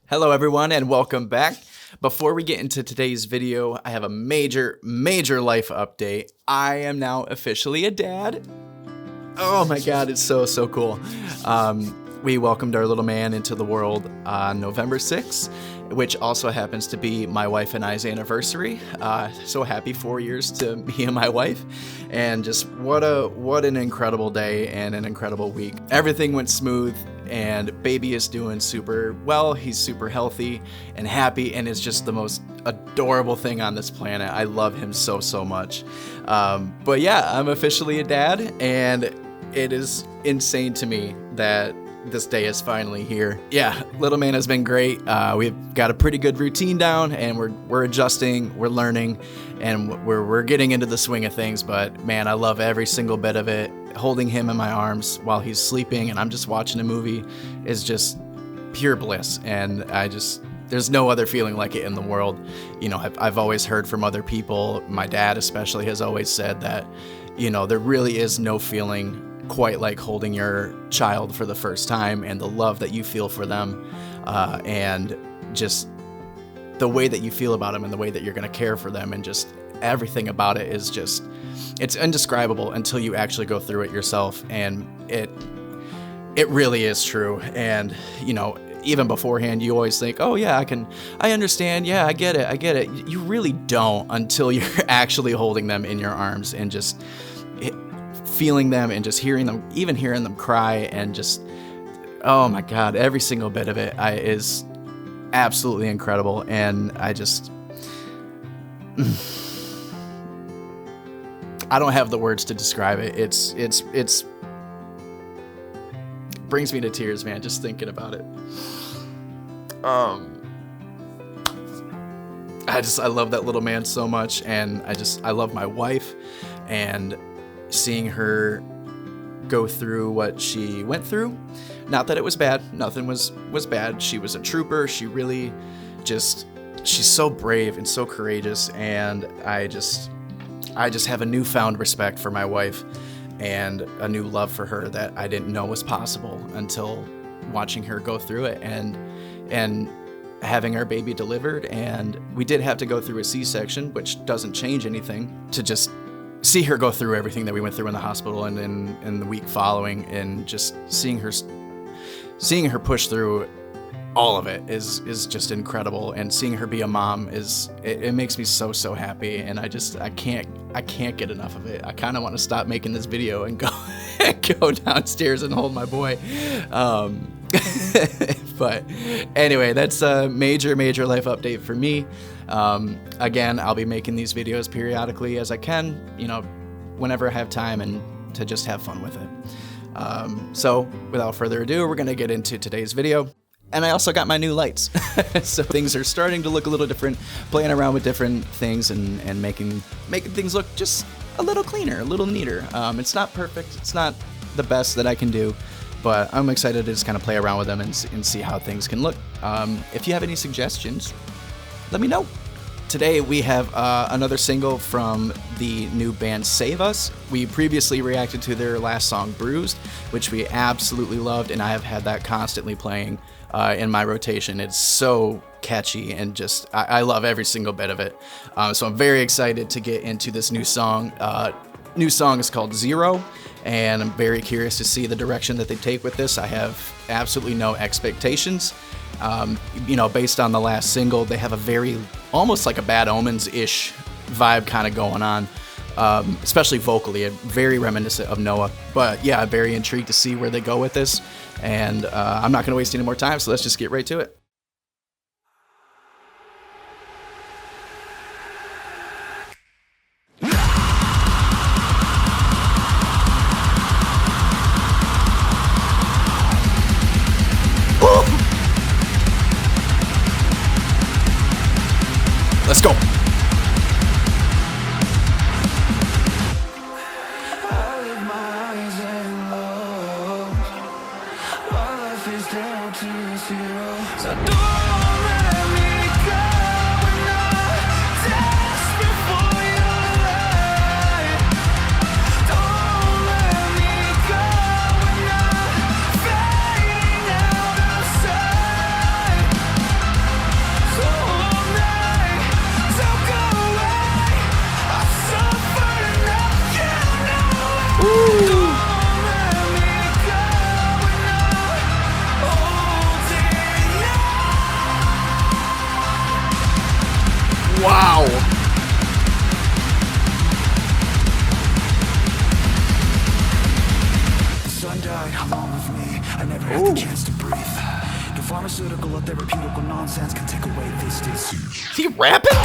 Hello everyone and welcome back. Before we get into today's video, I have a major life update. I am now officially a dad. Oh my god, it's so cool. We welcomed our little man into the world on November 6th, which also happens to be my wife and I's anniversary. So happy 4 years to me and my wife. And just what an incredible day and an incredible week. Everything went smooth and baby is doing super well. He's super healthy and happy and is just the most adorable thing on this planet. I love him so much. But yeah, I'm officially a dad and it is insane to me that this day is finally here. Yeah, little man has been great. We've got a pretty good routine down and we're adjusting, we're learning, and we're getting into the swing of things. But man, I love every single bit of it. Holding him in my arms while he's sleeping and I'm just watching a movie is just pure bliss. And there's no other feeling like it in the world. You know, I've always heard from other people, my dad especially has always said that, you know, there really is no feeling quite like holding your child for the first time and the love that you feel for them, and just the way that you feel about them and the way that you're going to care for them, and just everything about it is just, it's indescribable until you actually go through it yourself. And it really is true. And you know, even beforehand you always think, oh yeah, I understand, yeah, I get it. You really don't until you're actually holding them in your arms and just feeling them and just hearing them cry, and just, oh my god, every single bit of it is absolutely incredible. And I don't have the words to describe it. It's brings me to tears, man, just thinking about it. I love that little man so much, and I love my wife, and seeing her go through what she went through. Not that it was bad. Nothing was bad. She was a trooper. She really she's so brave and so courageous, and I just have a newfound respect for my wife and a new love for her that I didn't know was possible until watching her go through it and having our baby delivered. And we did have to go through a C-section, which doesn't change anything, to just see her go through everything that we went through in the hospital and in the week following, and just seeing her push through all of it is just incredible. And seeing her be a mom it makes me so happy, and I can't get enough of it. I kind of want to stop making this video and go downstairs and hold my boy. But anyway, that's a major life update for me. Again, I'll be making these videos periodically as I can, you know, whenever I have time, and to just have fun with it. So without further ado, we're going to get into today's video. And I also got my new lights. So things are starting to look a little different, playing around with different things and making things look just a little cleaner, a little neater. It's not perfect. It's not the best that I can do, but I'm excited to just kind of play around with them and see how things can look. If you have any suggestions, let me know. Today we have another single from the new band Save Us. We previously reacted to their last song, Bruised, which we absolutely loved, and I have had that constantly playing in my rotation. It's so catchy, and just I love every single bit of it. So I'm very excited to get into this new song. New song is called Zero, and I'm very curious to see the direction that they take with this. I have absolutely no expectations. You know, based on the last single, they have a very, almost like a Bad Omens-ish vibe kind of going on, especially vocally, very reminiscent of Noah. But yeah, I'm very intrigued to see where they go with this, and I'm not going to waste any more time, so let's just get right to it. Let's go. Irreputable nonsense can take away this disease. Is he rapping?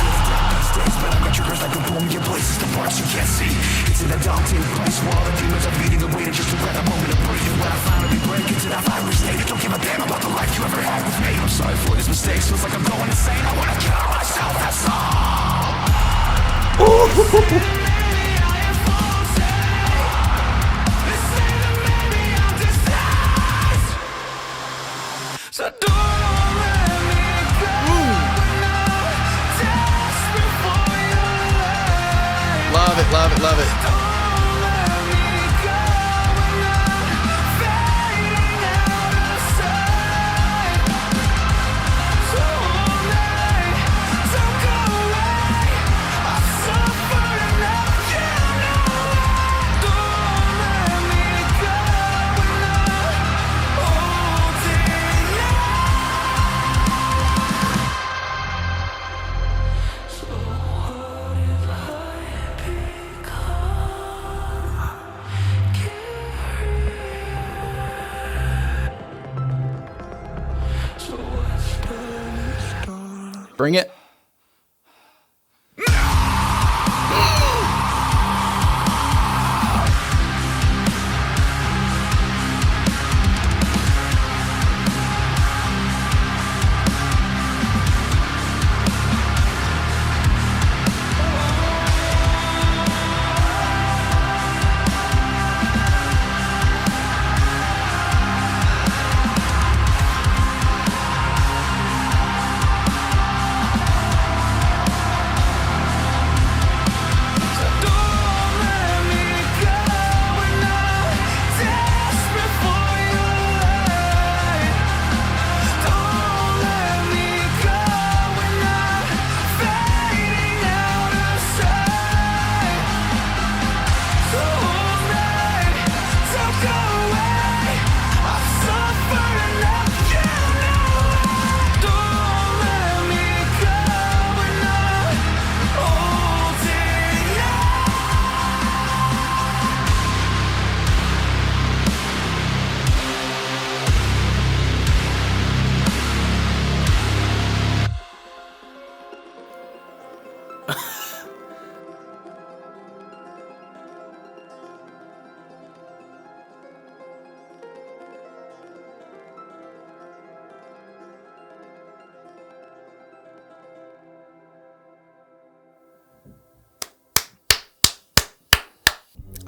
Days, but I've got your curse like a boom. Your places the parts you can't see. It's an daunting place where all the demons are beating away to just to grab a moment of breathe. And when I finally break into that fiery state, don't give a damn about the life you ever had with me. I'm sorry for these mistakes, feels like I'm going insane. I wanna kill myself, that's all. So don't let me go. Desperate for your life. Love it, love it, love it. Don't let me go. Fading out of sight. So hold me, don't go away. I've suffered enough, you know it. Don't let me go. Holding you. So what if I become so what's done? Bring it.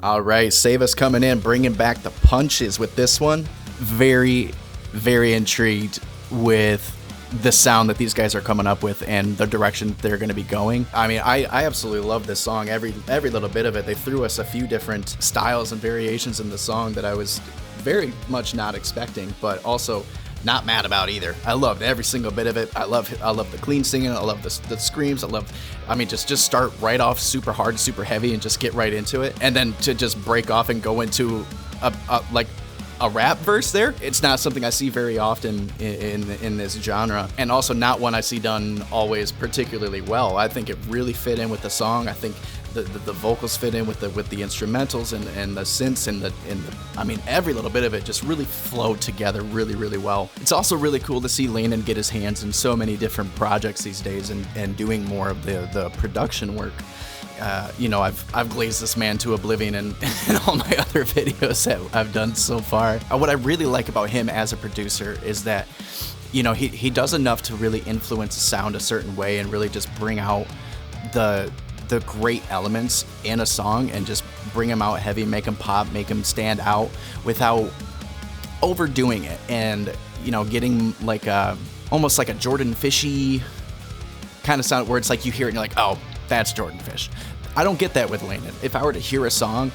All right, Save Us coming in, bringing back the punches with this one. Very, very intrigued with the sound that these guys are coming up with and the direction they're going to be going. I mean, I absolutely love this song, every little bit of it. They threw us a few different styles and variations in the song that I was very much not expecting, but also not mad about either. I loved every single bit of it. I love the clean singing. I love the screams. Just start right off super hard, super heavy, and just get right into it. And then to just break off and go into a rap verse there. It's not something I see very often in this genre, and also not one I see done always particularly well. I think it really fit in with the song. I think the vocals fit in with the instrumentals and the synths and I mean, every little bit of it just really flowed together really, really well. It's also really cool to see Landon get his hands in so many different projects these days and doing more of the production work. I've glazed this man to oblivion in all my other videos that I've done so far. What I really like about him as a producer is that, he does enough to really influence the sound a certain way and really just bring out the great elements in a song and just bring them out heavy, make them pop, make them stand out without overdoing it and, getting almost like a Jordan Fishy kind of sound where it's like you hear it and you're like, oh, that's Jordan Fish. I don't get that with Landon. If I were to hear a song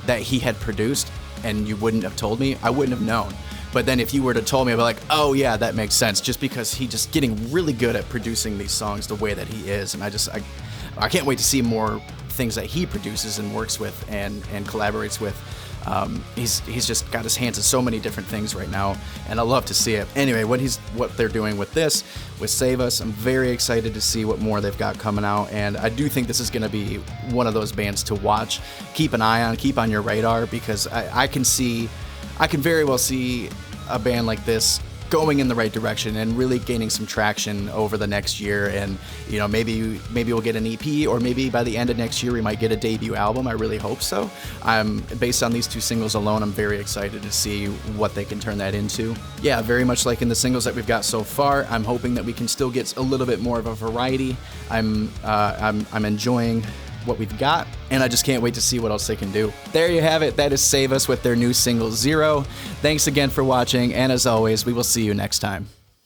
that he had produced and you wouldn't have told me, I wouldn't have known. But then if you were to told me, I'd be like, oh yeah, that makes sense, just because he's just getting really good at producing these songs the way that he is. And I can't wait to see more things that he produces and works with and collaborates with. He's just got his hands in so many different things right now, and I love to see it. Anyway, what they're doing with Save Us, I'm very excited to see what more they've got coming out, and I do think this is going to be one of those bands to watch, keep an eye on, keep on your radar, because I can very well see a band like this going in the right direction and really gaining some traction over the next year. And you know, maybe we'll get an EP, or maybe by the end of next year we might get a debut album. I really hope so. Based on these 2 singles alone, I'm very excited to see what they can turn that into. Yeah, very much like in the singles that we've got so far, I'm hoping that we can still get a little bit more of a variety. I'm enjoying what we've got, and I just can't wait to see what else they can do. There you have it. That is Save Us with their new single, Zero. Thanks again for watching, and as always, we will see you next time.